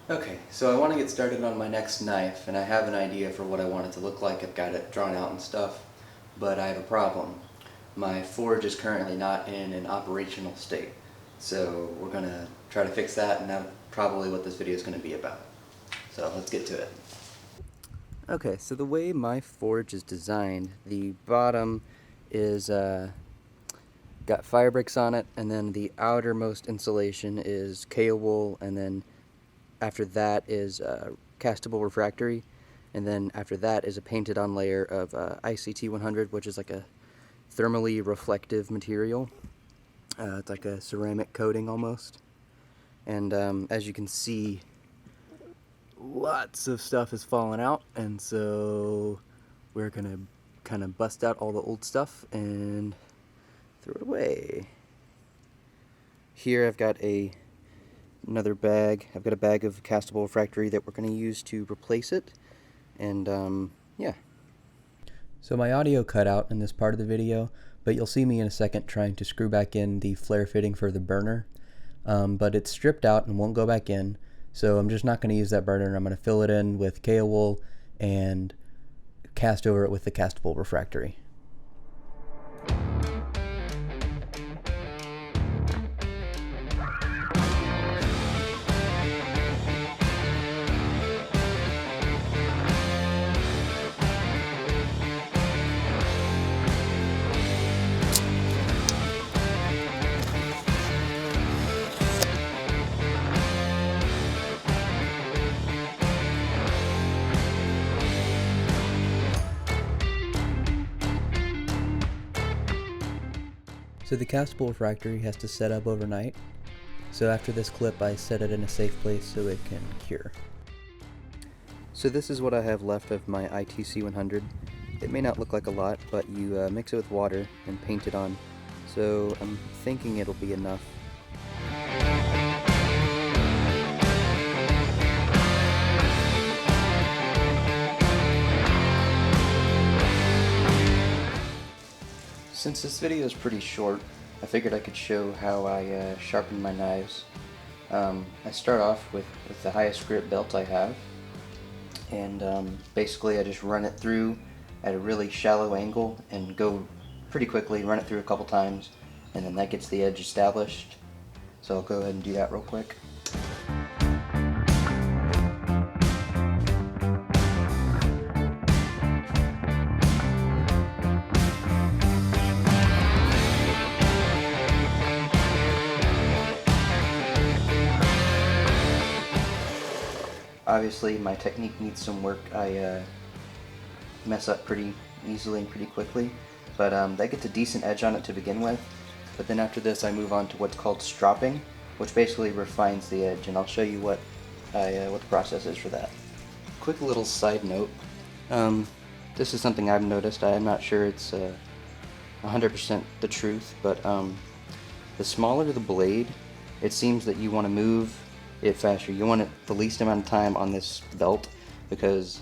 Okay, so I want to get started on my next knife, and I have an idea for what I want it to look like. I've got it drawn out and stuff, but I have a problem. My forge is currently not in an operational state, so we're going to try to fix that, and that's probably what this video is going to be about. So let's get to it. Okay, so the way my forge is designed, the bottom is got fire bricks on it, and then the outermost insulation is K wool, and then after that is castable refractory, and then after that is a painted on layer of ICT 100, which is like a thermally reflective material. It's like a ceramic coating almost. And as you can see, lots of stuff has fallen out, and so we're gonna kind of bust out all the old stuff and throw it away. Here I've got another bag. I've got a bag of castable refractory that we're going to use to replace it, and yeah. So my audio cut out in this part of the video, but you'll see me in a second trying to screw back in the flare fitting for the burner, but it's stripped out and won't go back in, so I'm just not going to use that burner. I'm going to fill it in with K wool and cast over it with the castable refractory. So the castable refractory has to set up overnight, so after this clip I set it in a safe place so it can cure. So this is what I have left of my ITC 100. It may not look like a lot, but you mix it with water and paint it on, so I'm thinking it'll be enough. Since this video is pretty short, I figured I could show how I sharpen my knives. I start off with the highest grip belt I have, and basically I just run it through at a really shallow angle and go pretty quickly, run it through a couple times, and then that gets the edge established. So I'll go ahead and do that real quick. Obviously my technique needs some work. I mess up pretty easily and pretty quickly, but that gets a decent edge on it to begin with. But then after this I move on to what's called stropping, which basically refines the edge, and I'll show you what the process is for that. Quick little side note, this is something I've noticed. I'm not sure it's 100% the truth, but the smaller the blade, it seems that you want to move it faster. You want it the least amount of time on this belt because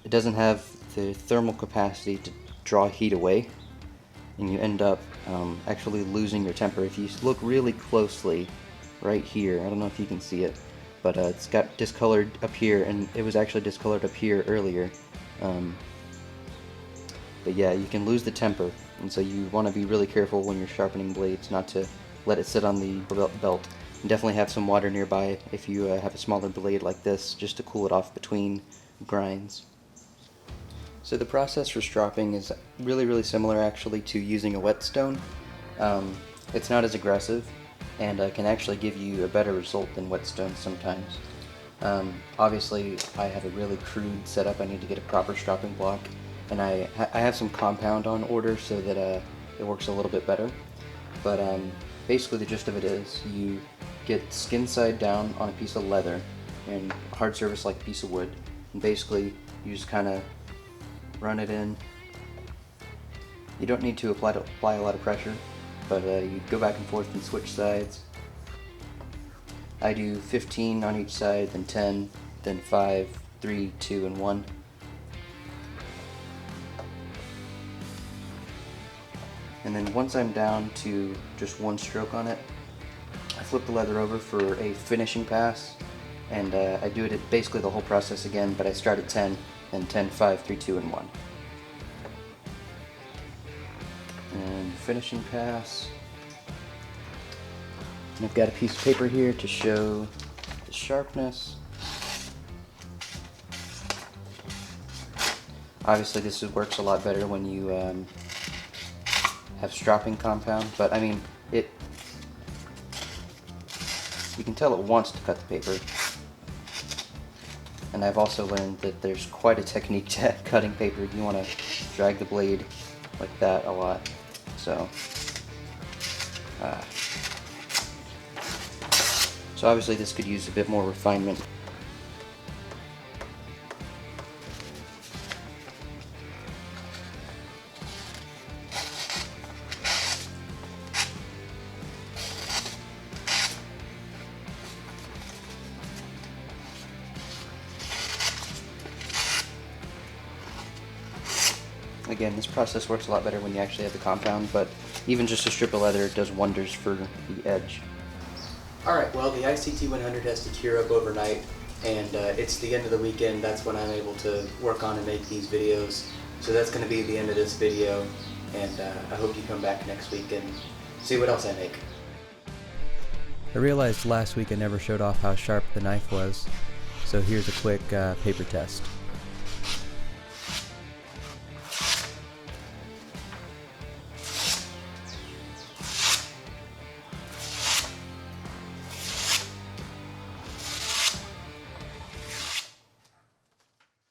it doesn't have the thermal capacity to draw heat away, and you end up actually losing your temper. If you look really closely right here, I don't know if you can see it, but it's got discolored up here, and it was actually discolored up here earlier. But yeah, you can lose the temper, and so you want to be really careful when you're sharpening blades not to let it sit on the belt. And definitely have some water nearby if you have a smaller blade like this, just to cool it off between grinds. So the process for stropping is really similar actually to using a whetstone. It's not as aggressive and can actually give you a better result than whetstones sometimes. Obviously I have a really crude setup. I need to get a proper stropping block, and I have some compound on order so that it works a little bit better. But basically the gist of it is you get skin side down on a piece of leather and a hard surface like a piece of wood, and basically you just kind of run it in. You don't need to apply a lot of pressure, but you go back and forth and switch sides. I do 15 on each side, then 10, then 5, 3, 2, and 1. And then once I'm down to just one stroke on it, I flip the leather over for a finishing pass, and I do it basically the whole process again, but I start at 10, then 10, 5, 3, 2, and 1. And finishing pass. And I've got a piece of paper here to show the sharpness. Obviously this works a lot better when you have stropping compound, but I mean, you can tell it wants to cut the paper. And I've also learned that there's quite a technique to cutting paper. You want to drag the blade like that a lot. So obviously this could use a bit more refinement. Again, this process works a lot better when you actually have the compound, but even just a strip of leather does wonders for the edge. Alright, well the ICT 100 has to cure up overnight, and it's the end of the weekend. That's when I'm able to work on and make these videos. So that's going to be the end of this video, and I hope you come back next week and see what else I make. I realized last week I never showed off how sharp the knife was, so here's a quick paper test.